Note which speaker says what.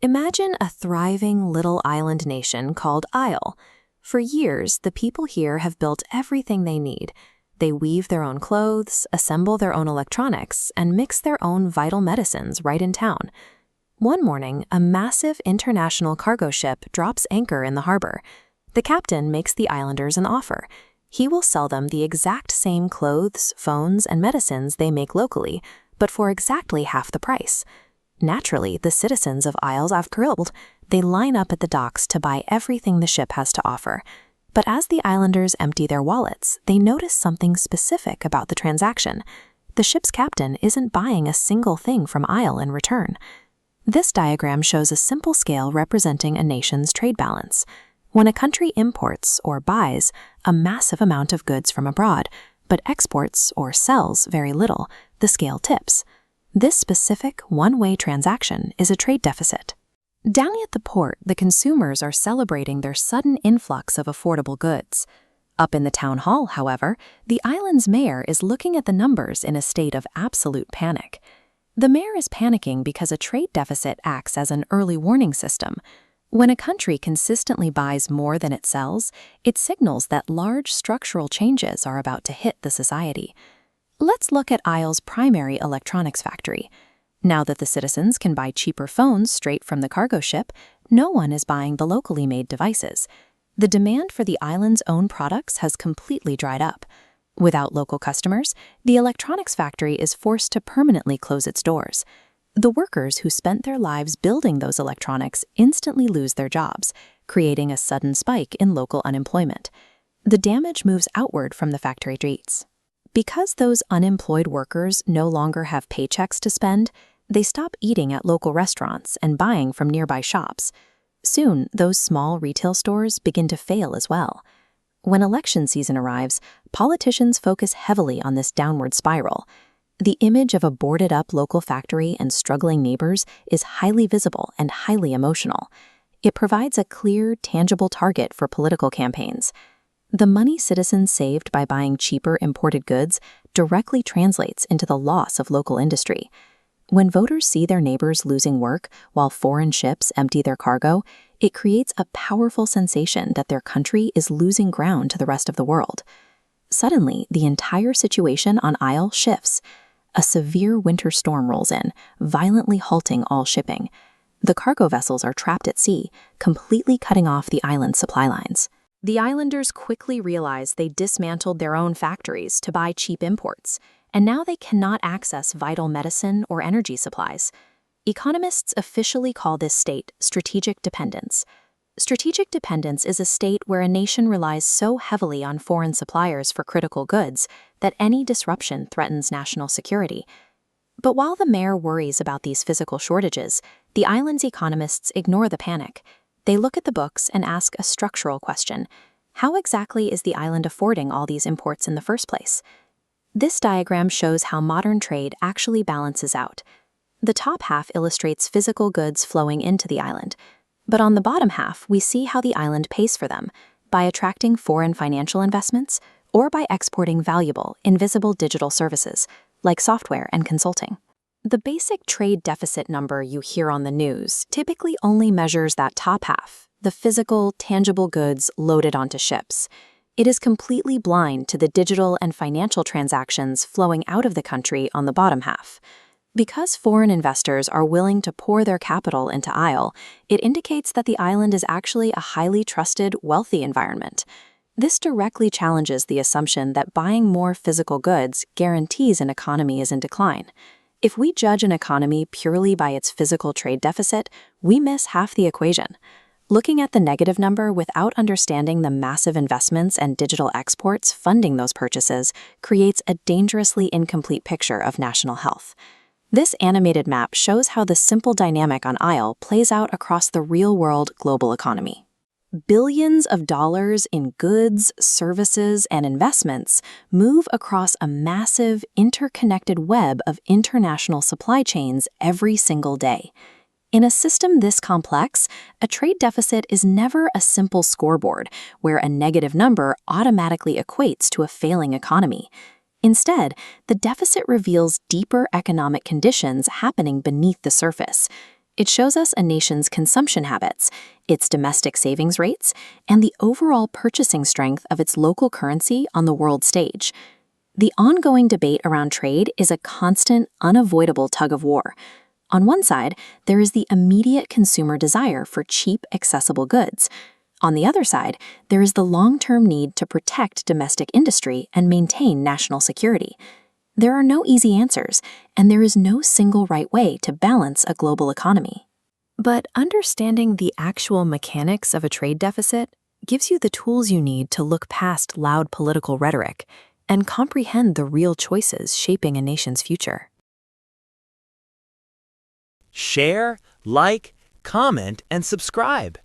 Speaker 1: Imagine a thriving little island nation called Isle. For years, the people here have built everything they need. They weave their own clothes, assemble their own electronics, and mix their own vital medicines right in town. One morning, a massive international cargo ship drops anchor in the harbor. The captain makes the islanders an offer. He will sell them the exact same clothes, phones, and medicines they make locally, but for exactly half the price. Naturally, the citizens of Isles of Carilled, they line up at the docks to buy everything the ship has to offer. But as the islanders empty their wallets, they notice something specific about the transaction. The ship's captain isn't buying a single thing from Isle in return. This diagram shows a simple scale representing a nation's trade balance. When a country imports or buys a massive amount of goods from abroad, but exports or sells very little, the scale tips. This specific one-way transaction is a trade deficit. Down at the port, the consumers are celebrating their sudden influx of affordable goods. Up in the town hall, however, the island's mayor is looking at the numbers in a state of absolute panic. The mayor is panicking because a trade deficit acts as an early warning system. When a country consistently buys more than it sells, it signals that large structural changes are about to hit the society. Let's look at Isle's primary electronics factory. Now that the citizens can buy cheaper phones straight from the cargo ship, no one is buying the locally made devices. The demand for the island's own products has completely dried up. Without local customers, the electronics factory is forced to permanently close its doors. The workers who spent their lives building those electronics instantly lose their jobs, creating a sudden spike in local unemployment. The damage moves outward from the factory streets. Because those unemployed workers no longer have paychecks to spend, they stop eating at local restaurants and buying from nearby shops. Soon, those small retail stores begin to fail as well. When election season arrives, politicians focus heavily on this downward spiral. The image of a boarded-up local factory and struggling neighbors is highly visible and highly emotional. It provides a clear, tangible target for political campaigns. The money citizens saved by buying cheaper imported goods directly translates into the loss of local industry. When voters see their neighbors losing work while foreign ships empty their cargo, it creates a powerful sensation that their country is losing ground to the rest of the world. Suddenly, the entire situation on Isle shifts. A severe winter storm rolls in, violently halting all shipping. The cargo vessels are trapped at sea, completely cutting off the island's supply lines. The islanders quickly realize they dismantled their own factories to buy cheap imports, and now they cannot access vital medicine or energy supplies. Economists officially call this state strategic dependence. Strategic dependence is a state where a nation relies so heavily on foreign suppliers for critical goods that any disruption threatens national security. But while the mayor worries about these physical shortages, the island's economists ignore the panic. They look at the books and ask a structural question. How exactly is the island affording all these imports in the first place? This diagram shows how modern trade actually balances out. The top half illustrates physical goods flowing into the island. But on the bottom half, we see how the island pays for them, by attracting foreign financial investments or by exporting valuable, invisible digital services, like software and consulting. The basic trade deficit number you hear on the news typically only measures that top half, the physical, tangible goods loaded onto ships. It is completely blind to the digital and financial transactions flowing out of the country on the bottom half. Because foreign investors are willing to pour their capital into Isle, it indicates that the island is actually a highly trusted, wealthy environment. This directly challenges the assumption that buying more physical goods guarantees an economy is in decline. If we judge an economy purely by its physical trade deficit, we miss half the equation. Looking at the negative number without understanding the massive investments and digital exports funding those purchases creates a dangerously incomplete picture of national health. This animated map shows how the simple dynamic on Isle plays out across the real-world global economy. Billions of dollars in goods, services, and investments move across a massive, interconnected web of international supply chains every single day. In a system this complex, a trade deficit is never a simple scoreboard where a negative number automatically equates to a failing economy. Instead, the deficit reveals deeper economic conditions happening beneath the surface. It shows us a nation's consumption habits, its domestic savings rates, and the overall purchasing strength of its local currency on the world stage. The ongoing debate around trade is a constant, unavoidable tug of war. On one side, there is the immediate consumer desire for cheap, accessible goods. On the other side, there is the long-term need to protect domestic industry and maintain national security. There are no easy answers, and there is no single right way to balance a global economy. But understanding the actual mechanics of a trade deficit gives you the tools you need to look past loud political rhetoric and comprehend the real choices shaping a nation's future.
Speaker 2: Share, like, comment, and subscribe.